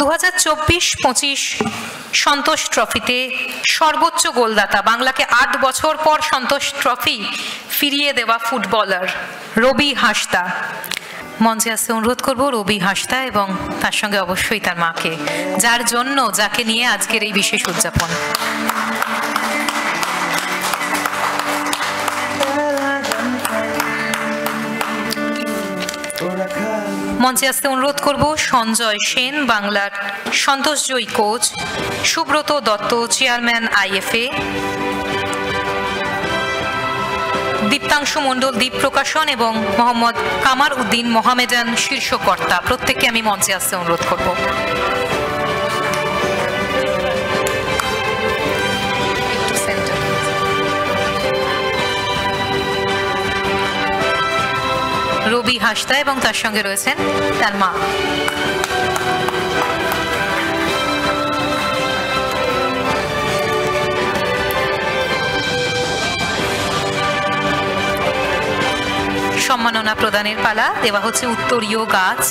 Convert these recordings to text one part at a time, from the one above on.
2024-25 সন্তোষ ট্রফিতে সর্বোচ্চ গোলদাতা, বাংলাকে 8 বছর পর সন্তোষ ট্রফি ফিরিয়ে দেওয়া ফুটবলার রবি হাসদা। মঞ্চে আসতে অনুরোধ করব রবি হাসদা এবং তার সঙ্গে অবশ্যই তার মাকে, যাকে নিয়ে আজকের এই বিশেষ উদযাপন। মঞ্চে আসতে অনুরোধ করব সঞ্জয় সেন, বাংলার সন্তোষজয়ী coach, Subrata Dutta, chairman IFA, Diptangshu Mondal, Deep Prakashan এবং মোহাম্মদ কামার উদ্দিন, মোহামেডান শীর্ষকর্তা। প্রত্যেককে আমি মঞ্চে আসতে অনুরোধ করব। রবি হাসদা এবং তার সঙ্গে রয়েছেন তার মা। সম্মাননা প্রদানের পালা, দেওয়া হচ্ছে উত্তরীয় গাছ।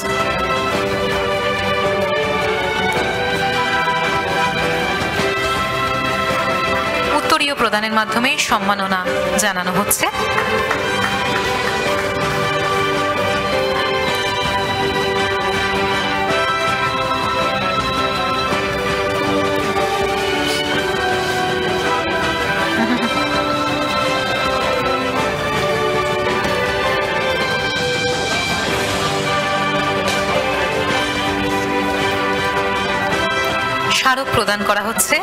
উত্তরীয় প্রদানের মাধ্যমে সম্মাননা জানানো হচ্ছে। স্মারক প্রদান করা হচ্ছে।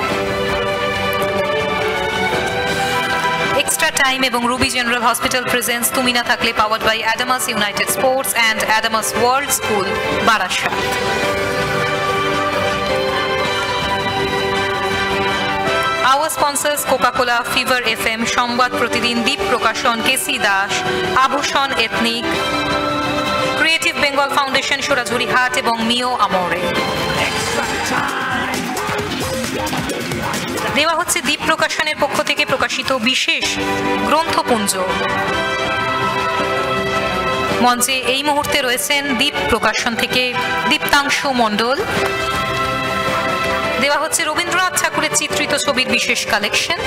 এক্সট্রা টাইম এবং রুবি জেনারেল হসপিটাল প্রেজেন্স তুমি না থাকলে, powered by Adamas United Sports and Adamas World School, Barasat. Our sponsors Coca-Cola, Fever FM, Sangbad Pratidin, Deep Prakashan, KC Das, Abhushan ethnic, creative Bengal foundation Sonajhuri Haat এবং মিও আমরে। দেওয়া হচ্ছে দীপ প্রকাশনের পক্ষ থেকে প্রকাশিত বিশেষ গ্রন্থপুঞ্জ। মঞ্চে এই মুহূর্তে রয়েছেন দীপ প্রকাশন থেকে দীপ্তাংশু মণ্ডল। দেওয়া হচ্ছে রবীন্দ্রনাথ ঠাকুরের চিত্রিত ছবির বিশেষ কালেকশন।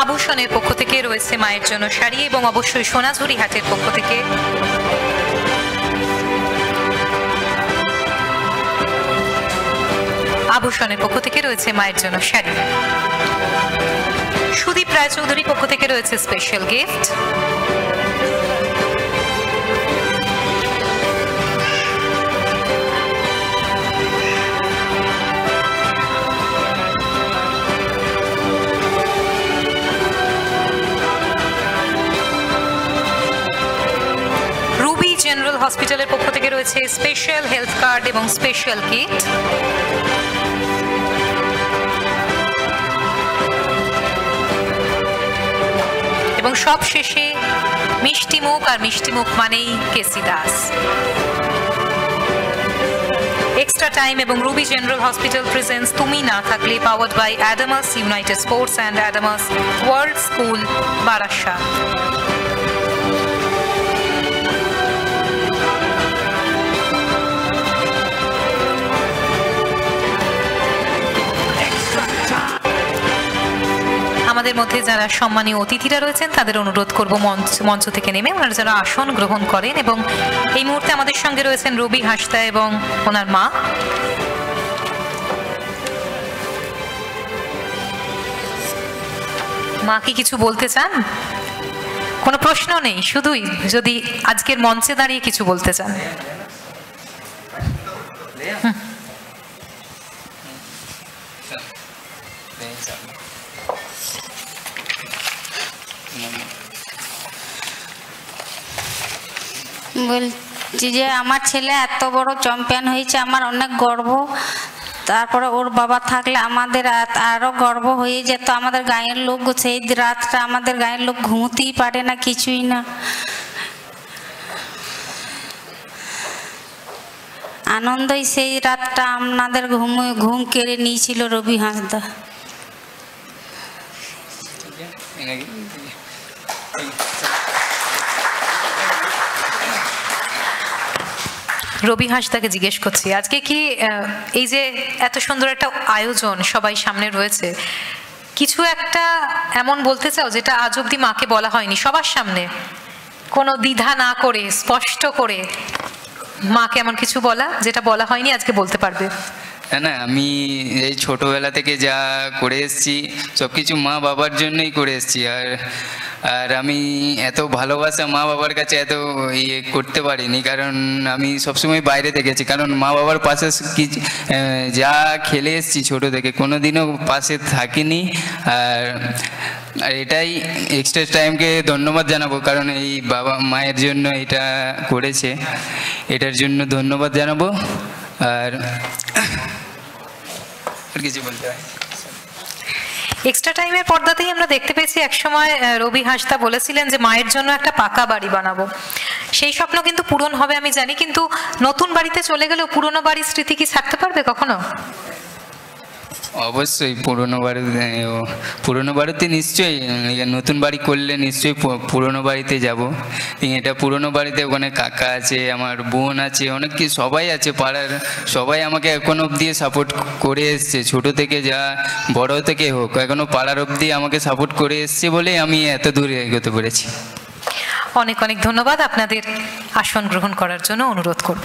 আভূষণের পক্ষ থেকে রয়েছে মায়ের জন্য শাড়ি এবং অবশ্যই সোনাঝুরি হাটের পক্ষ থেকে রয়েছে মায়ের জন্য শাড়ি। সুদীপ রায়চৌধুরীর পক্ষ থেকে রয়েছে স্পেশাল গিফট। জেনারেল হসপিটালের পক্ষ থেকে রয়েছে স্পেশাল হেলথ কার্ড এবং স্পেশাল কিট। এবং সব শেষে মিষ্টি মুখ, আর মিষ্টি মুখ মানেই কেসি দাস। এক্সট্রা টাইম এবং রুবি জেনারেল হসপিটাল প্রেজেন্স তুমি না থাকলে, powered by Adamas United Sports and Adamas World School, Barasat. আমাদের মধ্যে যারা সম্মানীয় অতিথিরা রয়েছেন তাদের অনুরোধ করব মঞ্চ থেকে নেমে ওনারা যারা আসন গ্রহণ করেন। এবং এই মুহূর্তে আমাদের সঙ্গে রয়েছেন রবি হাসদা এবং ওনার মা। মা কি কিছু বলতে চান? কোনো প্রশ্ন নেই, শুধুই যদি আজকের মঞ্চে দাঁড়িয়ে কিছু বলতে চান। বলছি যে আমার ছেলে এত বড় চ্যাম্পিয়ন হয়েছে, আমার অনেক গর্ব। তারপরে ওর বাবা থাকলে আমাদের আরো গর্ব হয়ে যেত। আমাদের গায়ের লোক সেই রাতটা আমাদের গায়ের লোক ঘুমোতেই পারে না, কিছুই না। আনন্দই সেই রাতটা আপনাদের ঘুম কেড়ে নিয়েছিল রবি হাঁসদা। রবি হাঁসদাকে জিজ্ঞেস করছি, আজকে কি এই যে এত সুন্দর একটা আয়োজন সবাই সামনে রয়েছে, কিছু একটা এমন বলতে চাও যেটা আজ অব্দি মাকে বলা হয়নি সবার সামনে, কোনো দ্বিধা না করে স্পষ্ট করে মাকে এমন কিছু বলা যেটা বলা হয়নি আজকে বলতে পারবে? না, আমি এই ছোটোবেলা থেকে যা করে এসেছি সব কিছু মা বাবার জন্যই করে এসেছি। আর আমি এত ভালোবাসা মা বাবার কাছে এত ইয়ে করতে পারিনি, কারণ আমি সবসময় বাইরে থেকেছি। কারণ মা বাবার পাশে যা খেলে এসেছি ছোটো থেকে, কোনো দিনও পাশে থাকিনি। আর এটাই এক্সট্রা টাইমকে ধন্যবাদ জানাবো, কারণ এই বাবা মায়ের জন্য এটা করেছে, এটার জন্য ধন্যবাদ জানাবো। আর কিছু বলতে হয়, এক্সট্রা টাইমের পর্দাতেই আমরা দেখতে পেয়েছি একসময় রবি হাঁসদা বলেছিলেন যে মায়ের জন্য একটা পাকা বাড়ি বানাবো। সেই স্বপ্ন কিন্তু পূরণ হবে আমি জানি, কিন্তু নতুন বাড়িতে চলে গেলেও পুরনো বাড়ির স্মৃতি কি থাকতে পারবে কখনো? অবশ্যই পুরনো বাড়িতে নিশ্চয়ই, নতুন বাড়ি করলে নিশ্চয়ই পুরনো বাড়িতে যাব। এটা পুরনো বাড়িতে ওখানে কাকা আছে, আমার বোন আছে, অনেক কি সবাই আছে, পাড়ার সবাই আমাকে এখন অবধি সাপোর্ট করে এসছে, ছোটো থেকে যা বড় থেকে হোক, এখনও পাড়ার অবধি আমাকে সাপোর্ট করে এসছে বলেই আমি এত দূরে এগোতে পেরেছি। অনেক অনেক ধন্যবাদ। আপনাদের আসন গ্রহণ করার জন্য অনুরোধ করব।